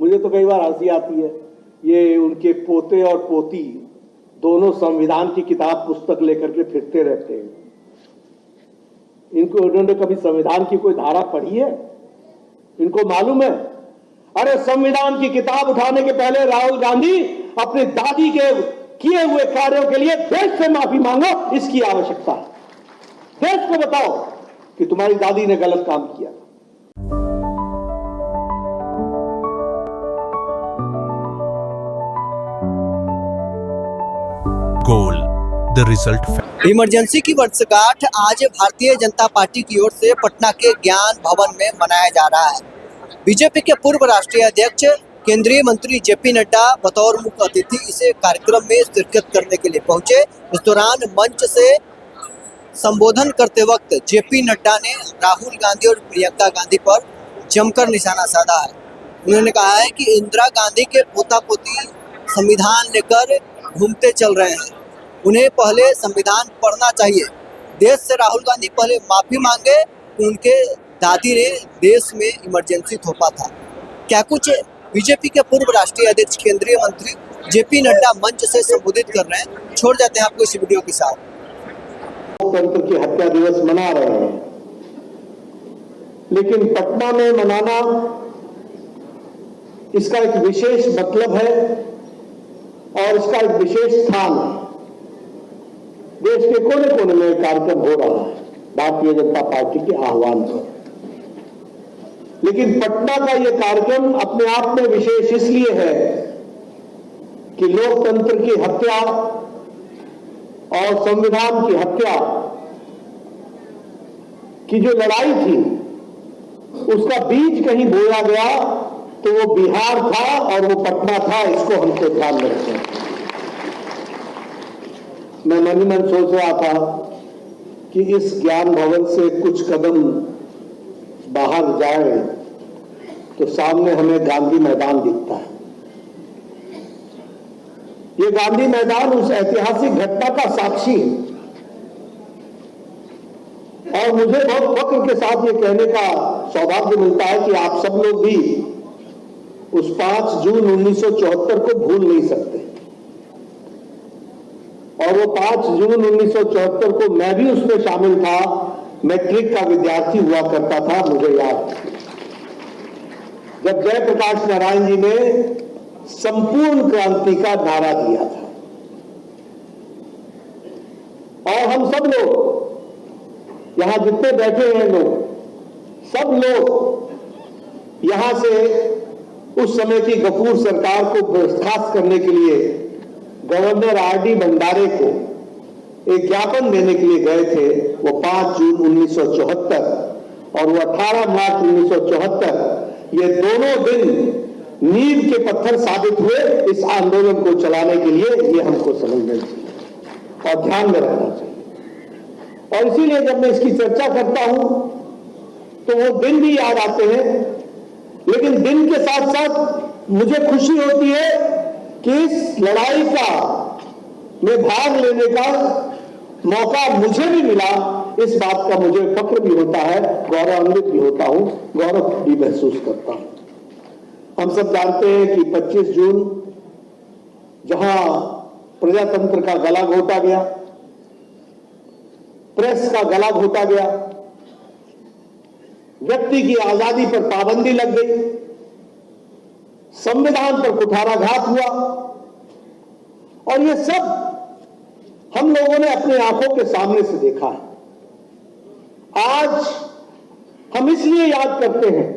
मुझे तो कई बार हंसी आती है, ये उनके पोते और पोती दोनों संविधान की किताब पुस्तक लेकर के फिरते रहते हैं। इनको उन्होंने कभी संविधान की कोई धारा पढ़ी है? इनको मालूम है? अरे संविधान की किताब उठाने के पहले राहुल गांधी अपनी दादी के किए हुए कार्यों के लिए देश से माफी मांगो, इसकी आवश्यकता है। देश को बताओ कि तुम्हारी दादी ने गलत काम किया। Goal the result. इमरजेंसी की वर्षगांठ आज भारतीय जनता पार्टी की ओर से पटना के ज्ञान भवन में मनाया जा रहा है। बीजेपी के पूर्व राष्ट्रीय अध्यक्ष केंद्रीय मंत्री जेपी नड्डा बतौर मुख्य अतिथि इस कार्यक्रम में शिरकत करने के लिए पहुंचे। इस दौरान मंच से संबोधन करते वक्त जेपी नड्डा ने राहुल गांधी और प्रियंका गांधी पर जमकर निशाना साधा है। उन्होंने कहा है कि इंदिरा गांधी के पोता पोती संविधान लेकर घूमते चल रहे हैं, उन्हें पहले संविधान पढ़ना चाहिए। देश से राहुल गांधी पहले माफी मांगे कि उनके दादी ने देश में इमरजेंसी थोपा था। क्या कुछ बीजेपी के पूर्व राष्ट्रीय अध्यक्ष केंद्रीय मंत्री जेपी नड्डा मंच से संबोधित कर रहे हैं, छोड़ जाते हैं आपको इस वीडियो के साथ। लोकतंत्र की हत्या दिवस मना रहे हैं, लेकिन पटना में मनाना इसका एक विशेष मतलब है और इसका एक विशेष स्थान है। देश के कोने कोने में कार्यक्रम हो रहा है भारतीय जनता पार्टी के आह्वान पर, लेकिन पटना का यह कार्यक्रम अपने आप में विशेष इसलिए है कि लोकतंत्र की हत्या और संविधान की हत्या की जो लड़ाई थी उसका बीज कहीं बोया गया तो वो बिहार था और वो पटना था। इसको हमको ध्यान रखना है। मैं मन ही मन सोच रहा था कि इस ज्ञान भवन से कुछ कदम बाहर जाए तो सामने हमें गांधी मैदान दिखता है। ये गांधी मैदान उस ऐतिहासिक घटना का साक्षी है और मुझे बहुत फक्र के साथ ये कहने का सौभाग्य मिलता है कि आप सब लोग भी उस 5 जून 1974 को भूल नहीं सकते। और वो 5 जून 1974 को मैं भी उसमें शामिल था, मैट्रिक का विद्यार्थी हुआ करता था। मुझे याद है जब जयप्रकाश नारायण जी ने संपूर्ण क्रांति का नारा दिया था और हम सब लोग यहां जितने बैठे हैं लोग, सब लोग यहां से उस समय की गफूर सरकार को बर्खास्त करने के लिए गवर्नर आर.डी. भंडारे को एक ज्ञापन देने के लिए गए थे। वो 5 जून 1974 और वो 18 मार्च 1974, ये दोनों दिन नींव के पत्थर साबित हुए इस आंदोलन को चलाने के लिए। ये हमको समझना चाहिए और ध्यान में रखना चाहिए। और इसीलिए जब मैं इसकी चर्चा करता हूं तो वो दिन भी याद आते हैं, लेकिन दिन के साथ साथ मुझे खुशी होती है कि इस लड़ाई का में भाग लेने का मौका मुझे भी मिला। इस बात का मुझे फक्र भी होता है, गौरवान्वित भी होता हूं, गौरव भी महसूस करता हूं। हम सब जानते हैं कि 25 जून जहां प्रजातंत्र का गला घोटा गया, प्रेस का गला घोटा गया, व्यक्ति की आजादी पर पाबंदी लग गई, संविधान पर कुठाराघात हुआ और ये सब हम लोगों ने अपनी आंखों के सामने से देखा है। आज हम इसलिए याद करते हैं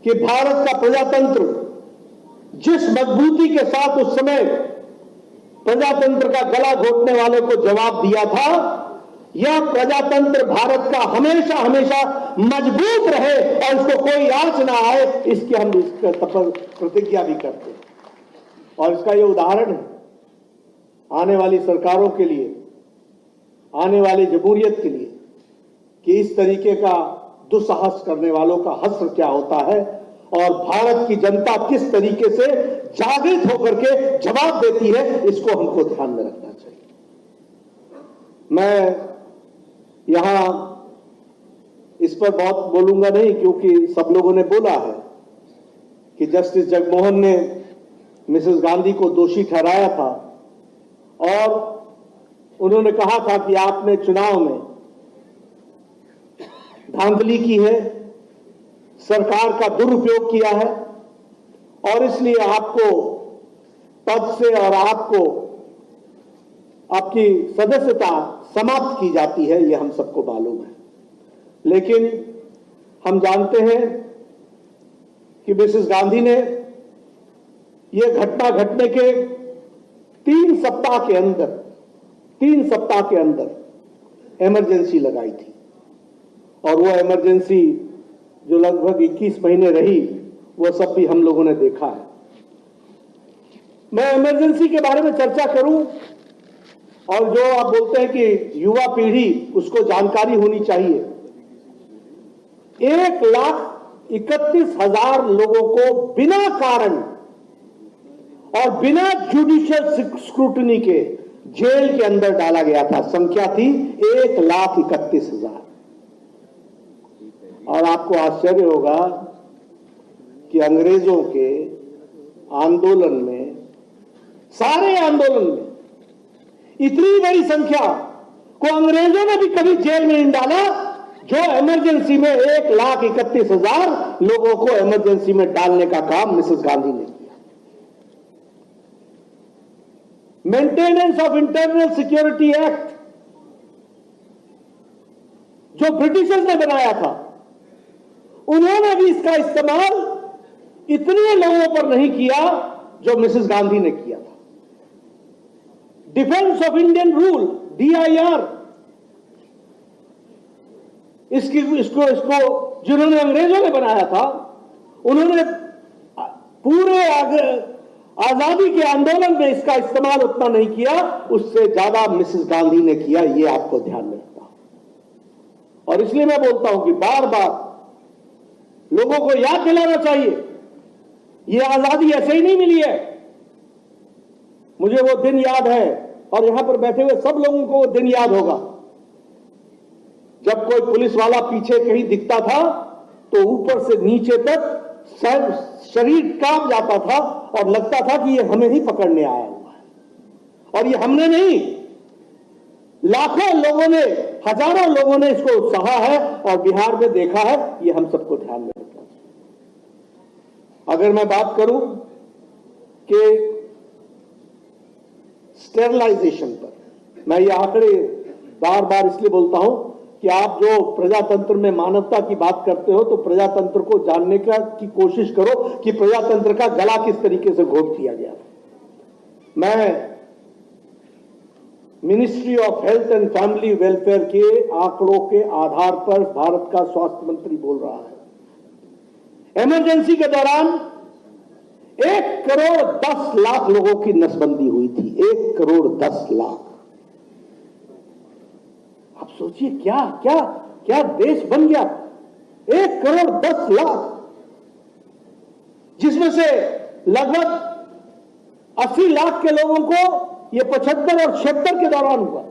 कि भारत का प्रजातंत्र जिस मजबूती के साथ उस समय प्रजातंत्र का गला घोटने वाले को जवाब दिया था, यह प्रजातंत्र भारत का हमेशा हमेशा मजबूत रहे और इसको कोई आंच ना आए, इसकी हम प्रतिज्ञा भी करते हैं। और इसका यह उदाहरण है आने वाली सरकारों के लिए, आने वाली जमहूरियत के लिए, कि इस तरीके का दुस्साहस करने वालों का हश्र क्या होता है और भारत की जनता किस तरीके से जागृत होकर के जवाब देती है, इसको हमको ध्यान में रखना चाहिए। मैं यहां इस पर बहुत बोलूंगा नहीं, क्योंकि सब लोगों ने बोला है, कि जस्टिस जगमोहन ने मिसेस गांधी को दोषी ठहराया था और उन्होंने कहा था कि आपने चुनाव में धांधली की है, सरकार का दुरुपयोग किया है और इसलिए आपको पद से और आपको आपकी सदस्यता समाप्त की जाती है। यह हम सबको मालूम है, लेकिन हम जानते हैं कि मिसेस गांधी ने यह घटना घटने के 3 सप्ताह के अंदर इमरजेंसी लगाई थी और वो इमरजेंसी जो लगभग 21 महीने रही, वो सब भी हम लोगों ने देखा है। मैं इमरजेंसी के बारे में चर्चा करूं और जो आप बोलते हैं कि युवा पीढ़ी उसको जानकारी होनी चाहिए। 1,31,000 लोगों को बिना कारण और बिना जुडिशियल स्क्रूटनी के जेल के अंदर डाला गया था। संख्या थी 1,31,000। और आपको आश्चर्य होगा कि अंग्रेजों के आंदोलन में, सारे आंदोलन में इतनी बड़ी संख्या को अंग्रेजों ने भी कभी जेल में नहीं डाला जो इमरजेंसी में 1,31,000 लोगों को इमरजेंसी में डालने का काम मिसेस गांधी ने किया। Maintenance of internal security act जो ब्रिटिशर्स ने बनाया था, उन्होंने भी इसका इस्तेमाल इतने लोगों पर नहीं किया जो मिसेस गांधी ने किया था। Defence of Indian rule, DIR, इसको जिन्होंने अंग्रेजों ने बनाया था, उन्होंने पूरे आजादी के आंदोलन में इसका इस्तेमाल उतना नहीं किया, उससे ज्यादा मिसेस गांधी ने किया। ये आपको ध्यान में रखना। और इसलिए मैं बोलता हूं कि बार बार लोगों को याद दिलाना चाहिए, ये आजादी ऐसे ही नहीं मिली है। मुझे वो दिन याद है और यहां पर बैठे हुए सब लोगों को वो दिन याद होगा जब कोई पुलिस वाला पीछे कहीं दिखता था तो ऊपर से नीचे तक शरीर कांप जाता था और लगता था कि ये हमें ही पकड़ने आया हुआ है। और ये हमने नहीं, लाखों लोगों ने, हजारों लोगों ने इसको सहा है और बिहार में देखा है। ये हम सबको ध्यान में रखना चाहिए। अगर मैं बात करूं कि स्टेरलाइजेशन पर, मैं ये आंकड़े बार बार इसलिए बोलता हूं कि आप जो प्रजातंत्र में मानवता की बात करते हो तो प्रजातंत्र को जानने की कोशिश करो कि प्रजातंत्र का गला किस तरीके से घोट दिया गया। मैं ministry of health and family welfare के आंकड़ों के आधार पर भारत का स्वास्थ्य मंत्री बोल रहा है, इमरजेंसी के दौरान 1,10,00,000 लोगों की नसबंदी हुई थी। 1,10,00,000। आप सोचिए क्या क्या क्या देश बन गया। 1,10,00,000, जिसमें से लगभग 80 लाख के लोगों को ये 75 और 76 के दौरान हुआ।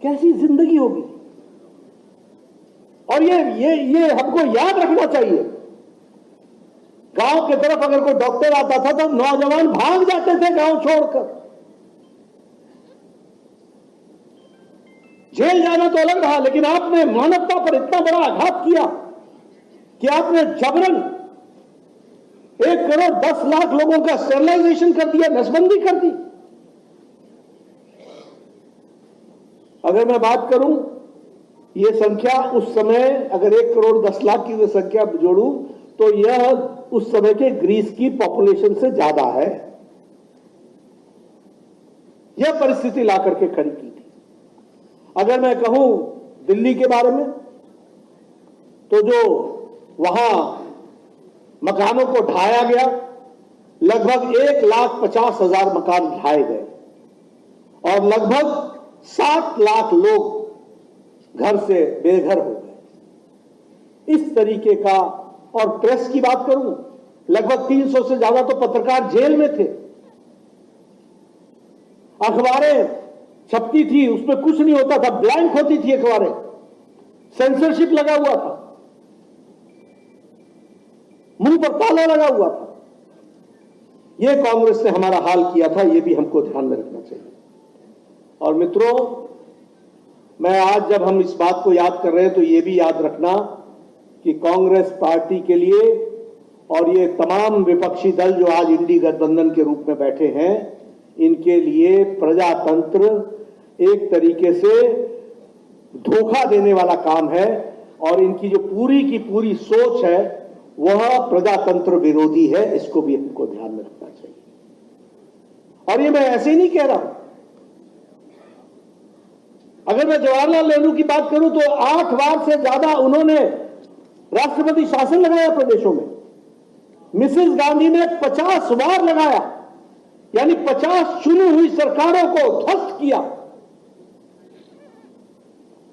कैसी जिंदगी होगी। और ये हमको याद रखना चाहिए। गांव की तरफ अगर कोई डॉक्टर आता था तो नौजवान भाग जाते थे गांव छोड़कर। जेल जाना तो अलग रहा, लेकिन आपने मानवता पर इतना बड़ा आघात किया कि आपने जबरन 1,10,00,000 लोगों का स्टेरलाइजेशन कर दिया, नसबंदी कर दी। अगर मैं बात करूं, ये संख्या उस समय अगर 1,10,00,000 की संख्या जोड़ूं तो यह उस समय के ग्रीस की पॉपुलेशन से ज्यादा है। यह परिस्थिति ला करके खड़ी की थी। अगर मैं कहूं दिल्ली के बारे में, तो जो वहां मकानों को ढाया गया, लगभग 1,50,000 मकान ढाए गए और लगभग 7 लाख लोग घर से बेघर हो गए। इस तरीके का। और प्रेस की बात करूं, लगभग 300 से ज्यादा तो पत्रकार जेल में थे। अखबारें छपती थी, उसमें कुछ नहीं होता था, ब्लैंक होती थी अखबारें, सेंसरशिप लगा हुआ था। मुंह पर ताला लगा हुआ था। यह कांग्रेस ने हमारा हाल किया था, यह भी हमको ध्यान में रखना चाहिए। और मित्रों, मैं आज जब हम इस बात को याद कर रहे हैं तो यह भी याद रखना कि कांग्रेस पार्टी के लिए और ये तमाम विपक्षी दल जो आज इंडी गठबंधन के रूप में बैठे हैं, इनके लिए प्रजातंत्र एक तरीके से धोखा देने वाला काम है और इनकी जो पूरी की पूरी सोच है वह प्रजातंत्र विरोधी है। इसको भी हमको ध्यान में रखना चाहिए। और ये मैं ऐसे ही नहीं कह रहा। अगर मैं जवाहरलाल नेहरू की बात करूं तो 8 बार से ज्यादा उन्होंने राष्ट्रपति शासन लगाया प्रदेशों में। मिसेस गांधी ने 50 बार लगाया, यानी 50 चुनी हुई सरकारों को ध्वस्त किया।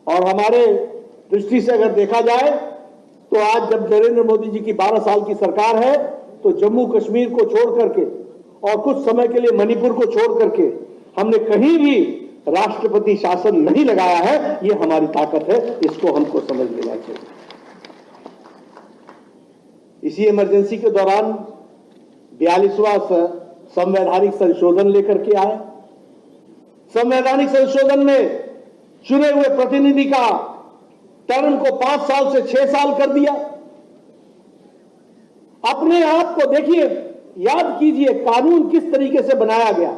और हमारे दृष्टि से अगर देखा जाए तो आज जब नरेंद्र मोदी जी की 12 साल की सरकार है तो जम्मू कश्मीर को छोड़ करके और कुछ समय के लिए मणिपुर को छोड़ करके हमने कहीं भी राष्ट्रपति शासन नहीं लगाया है। यह हमारी ताकत है, इसको हमको समझ लेना चाहिए। इसी इमरजेंसी के दौरान 42वां संवैधानिक संशोधन लेकर के आए। संवैधानिक संशोधन में चुने हुए प्रतिनिधि का टर्म को 5 साल से 6 साल कर दिया। अपने आप को देखिए, याद कीजिए कानून किस तरीके से बनाया गया।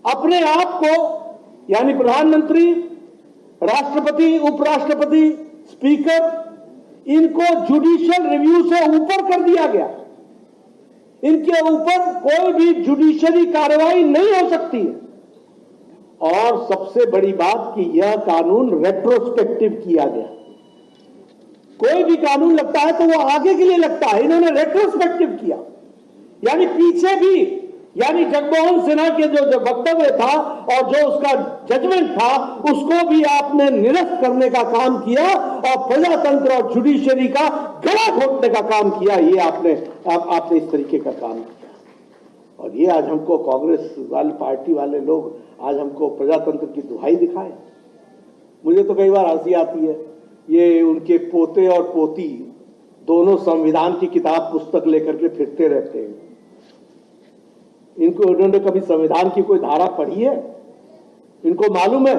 अपने आप को यानी प्रधानमंत्री, राष्ट्रपति, उपराष्ट्रपति, स्पीकर, इनको जुडिशियल रिव्यू से ऊपर कर दिया गया। इनके ऊपर कोई भी जुडिशरी कार्रवाई नहीं हो सकती है। और सबसे बड़ी बात कि यह कानून रेट्रोस्पेक्टिव किया गया। कोई भी कानून लगता है तो वो आगे के लिए लगता है, इन्होंने रेट्रोस्पेक्टिव किया, यानी पीछे भी, यानी जगमोहन सिन्हा के जो वक्तव्य था और जो उसका जजमेंट था उसको भी आपने निरस्त करने का काम किया और प्रजातंत्र और जुडिशरी का गला घोटने का काम किया। ये आपने इस तरीके का काम किया। और ये आज हमको कांग्रेस वाली पार्टी वाले लोग आज हमको प्रजातंत्र की दुहाई दिखाए। मुझे तो कई बार हंसी आती है, ये उनके पोते और पोती दोनों संविधान की किताब पुस्तक लेकर के फिरते रहते हैं। इन्होंने कभी संविधान की कोई धारा पढ़ी है? इनको मालूम है?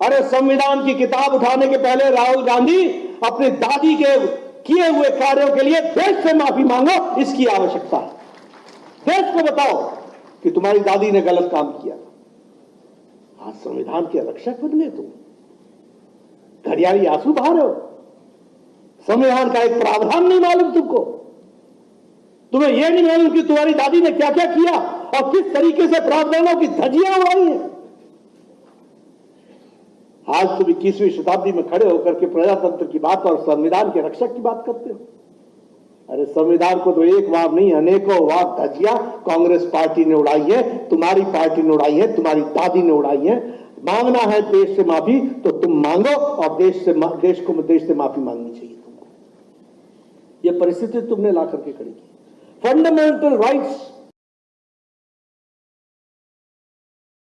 अरे संविधान की किताब उठाने के पहले राहुल गांधी अपनी दादी के किए हुए कार्यों के लिए देश से माफी मांगो, इसकी आवश्यकता है। देश को बताओ कि तुम्हारी दादी ने गलत काम किया। आज संविधान के रक्षक बन गए तुम, घड़ियाली आंसू बहा रहे हो। संविधान का एक प्रावधान नहीं मालूम तुमको? तुम्हें यह नहीं मालूम कि तुम्हारी दादी ने क्या क्या किया और किस तरीके से प्रावधानों की धज्जियां उड़ाई हैं? आज तुम 21वीं शताब्दी में खड़े होकर के प्रजातंत्र की बात और संविधान के रक्षक की बात करते हो। अरे संविधान को तो एक बार नहीं अनेकों बार धज्जियां कांग्रेस पार्टी ने उड़ाई है, तुम्हारी पार्टी ने उड़ाई है, तुम्हारी दादी ने उड़ाई है। मांगना है देश से माफी तो तुम मांगो और देश से माफी मांगनी चाहिए तुमको। यह परिस्थिति तुमने ला करके खड़ी की। Fundamental rights